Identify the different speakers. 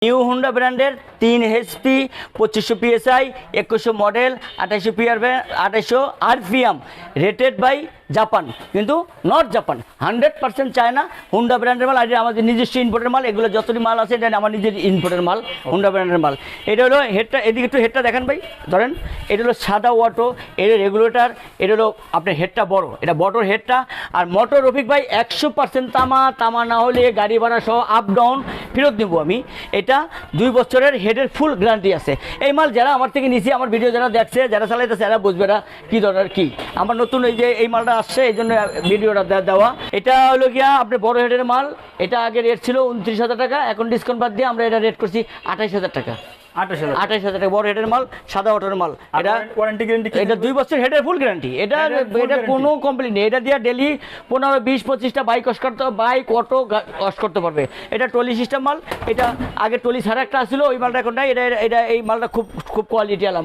Speaker 1: New Honda ব্র্যান্ডের 3 HP 2500 PSI 2100 model 2800 RPM rated by Japan, কিন্তু not Japan, 100% China Honda ব্র্যান্ডের মাল। আর এটা আমাদের নিজস্ব ইম্পোর্টের মাল। এগুলো যতটি মাল আছে এটা আমার নিজের ইম্পোর্টের মাল, হুন্ডা ব্র্যান্ডের মাল। এটা হলো হেডটা, এদিকে একটু হেডটা দেখেন ভাই, ধরেন এটা হলো সাদা অটো, এটা রেগুলেটর, এটা হলো আপনার হেডটা বড়, এটা বড়োর হেডটা। আর মোটর রফিক ভাই 100% তামা না হলে গাড়ি ভাড়া সহ আপ ডাউন ফেরত নেবো আমি। এটা 2 বছরের হেডের ফুল গ্যারান্টি আছে। এই মাল যারা আমার থেকে নিছি, আমার ভিডিও যারা দেখছে, যারা চালাইতেছে, এরা বুঝবে না কী দরকার কী। আমার নতুন এই যে এই মালটা আসছে, এই জন্য ভিডিওটা দেওয়া। এটা হলো গিয়া আপনার বড় হেডের মাল। এটা আগে রেট ছিল 29,000 টাকা, এখন ডিসকাউন্ট বাদ দিয়ে আমরা এটা রেট করছি 28,000 টাকা। 28,000 টাকা বড় হেডের মাল, সাদা অটোর মাল। এটা
Speaker 2: ওয়ারেন্টি গ্যারান্টি
Speaker 1: এটা 2 বছর হেডের ফুল গ্যারান্টি। এটা কোনো কমপ্লেন নেই। এটা দিয়ে ডেলি 15, 20, 25টা বাইক ওয়াশ করতে, বাইক অটো ওয়াশ করতে পারবে। এটা ট্রলি সিস্টেম মাল। এটা আগে ট্রলি ছাড়া একটা ছিল, ওই মালটা এখন নাই। এটা এই মালটা খুব কোয়ালিটি আলা।